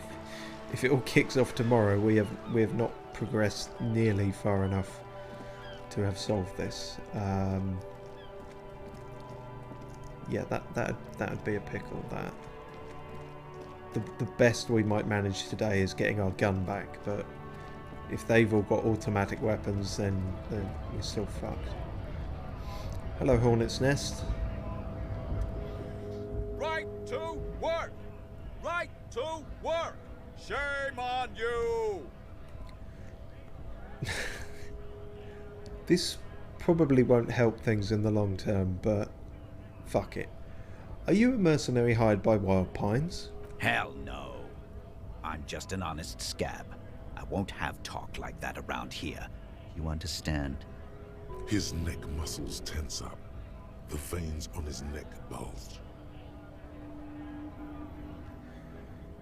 if it all kicks off tomorrow, we have not progressed nearly far enough to have solved this. Yeah, that'd be a pickle. That the best we might manage today is getting our gun back, but if they've all got automatic weapons, then we're still fucked. Hello, Hornet's Nest. Right to work! Right to work! Shame on you! This probably won't help things in the long term, but fuck it. Are you a mercenary hired by Wild Pines? Hell no. I'm just an honest scab. I won't have talk like that around here. You understand? His neck muscles tense up. The veins on his neck bulge.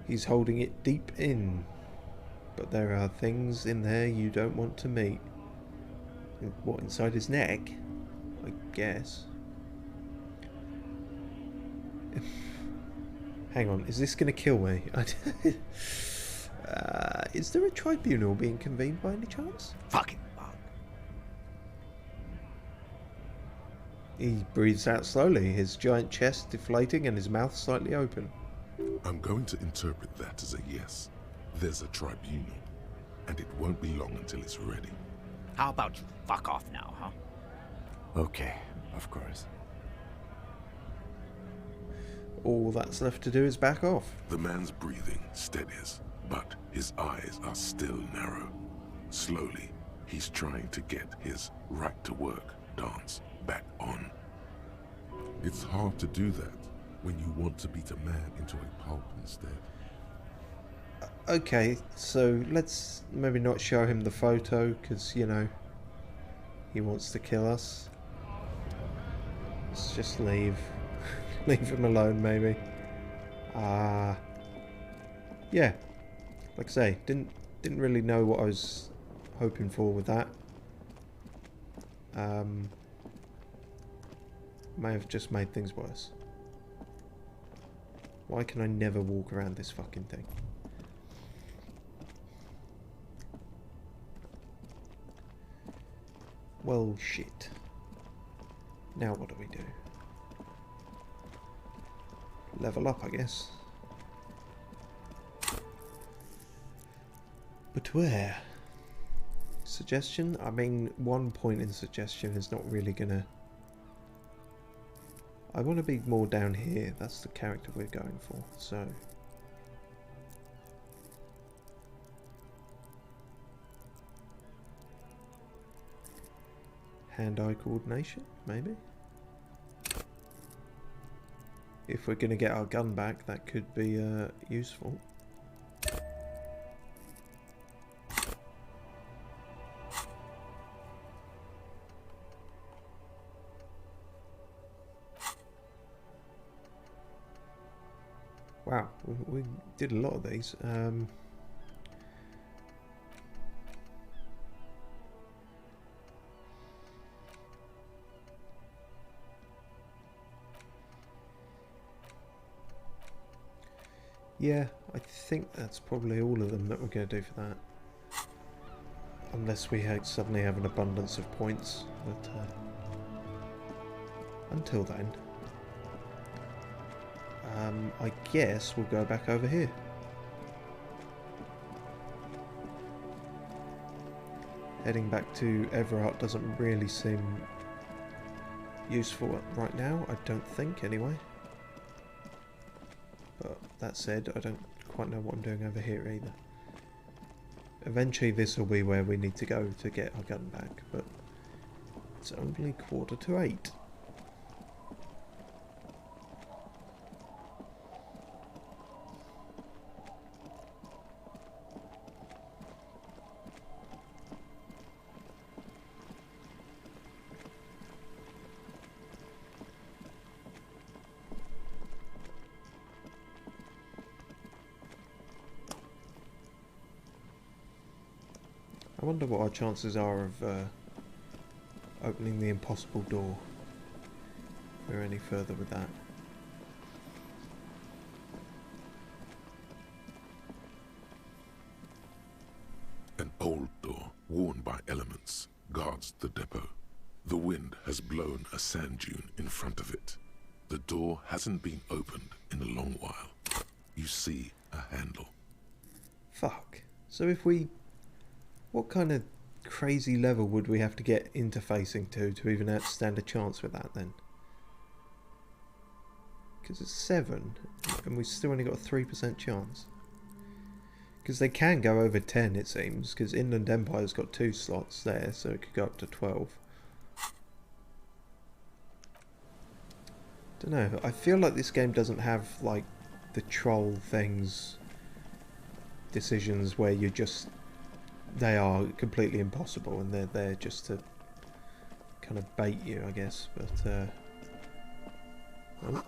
He's holding it deep in, but there are things in there you don't want to meet. What, inside his neck? I guess. Hang on, is this going to kill me? Is there a tribunal being convened by any chance? Fucking bug. He breathes out slowly, his giant chest deflating and his mouth slightly open. I'm going to interpret that as a yes. There's a tribunal, and it won't be long until it's ready. How about you fuck off now, huh? Okay, of course. All that's left to do is back off. The man's breathing steadies, but his eyes are still narrow. Slowly, he's trying to get his right-to-work dance back on. It's hard to do that when you want to beat a man into a pulp instead. Okay, so let's maybe not show him the photo, because, you know, he wants to kill us. Let's just leave. Leave him alone, maybe. Yeah. Like I say, didn't really know what I was hoping for with that. May have just made things worse. Why can I never walk around this fucking thing? Well, shit. Now what do we do? Level up, I guess. But where? Suggestion? I mean, one point in suggestion is not really gonna... I want to be more down here. That's the character we're going for, so... Hand-eye coordination, maybe? If we're going to get our gun back, that could be useful. Wow, we did a lot of these. Yeah, I think that's probably all of them that we're going to do for that. Unless we suddenly have an abundance of points. But until then, I guess we'll go back over here. Heading back to Everhart doesn't really seem useful right now, I don't think, anyway. But that said, I don't quite know what I'm doing over here either. Eventually this will be where we need to go to get our gun back, but it's only 7:45. I wonder what our chances are of opening the impossible door. If we're any further with that. An old door, worn by elements, guards the depot. The wind has blown a sand dune in front of it. The door hasn't been opened in a long while. You see a handle. Fuck. So if we... What kind of crazy level would we have to get interfacing to even stand a chance with that then? Because it's 7 and we've still only got a 3% chance. Because they can go over 10 it seems, because Inland Empire's got 2 slots there, so it could go up to 12. Don't know, I feel like this game doesn't have like the troll things decisions where you just... They are completely impossible and they're there just to kind of bait you, I guess, but oh.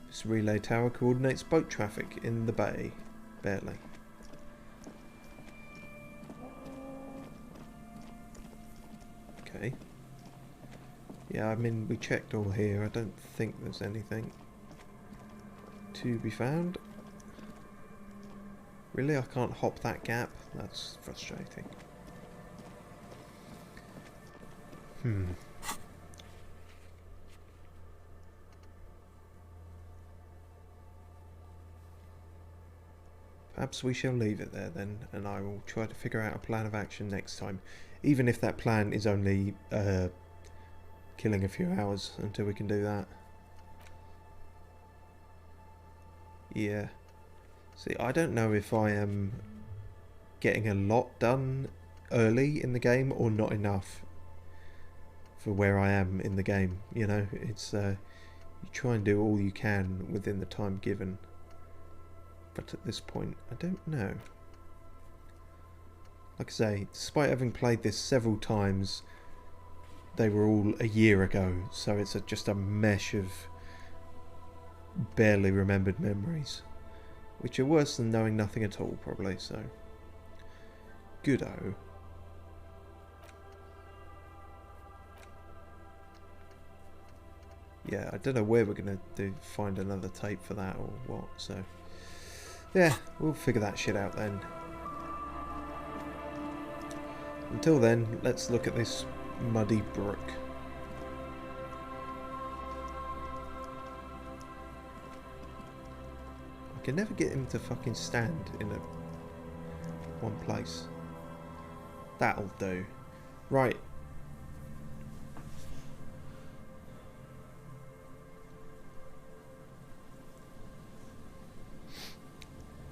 This relay tower coordinates boat traffic in the bay. Barely. Okay. Yeah, I mean, we checked all here. I don't think there's anything to be found. Really? I can't hop that gap? That's frustrating. Perhaps we shall leave it there then, and I will try to figure out a plan of action next time. Even if that plan is only killing a few hours until we can do that. Yeah. See, I don't know if I am getting a lot done early in the game or not enough for where I am in the game. You know, it's you try and do all you can within the time given. But at this point, I don't know. Like I say, despite having played this several times, they were all a year ago, so it's just a mesh of barely remembered memories. Which are worse than knowing nothing at all, probably, so... Good-o. yeah, I don't know where we're gonna find another tape for that or what. So yeah, we'll figure that shit out then. Until then, let's look at this muddy brook. I can never get him to fucking stand in one place. That'll do. Right.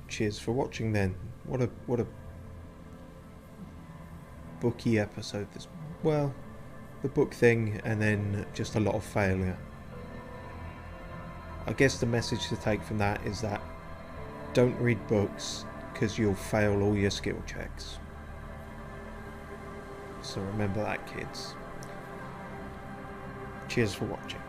Cheers for watching then. What a booky episode this. Well, the book thing and then just a lot of failure. I guess the message to take from that is that don't read books because you'll fail all your skill checks. So remember that, kids. Cheers for watching.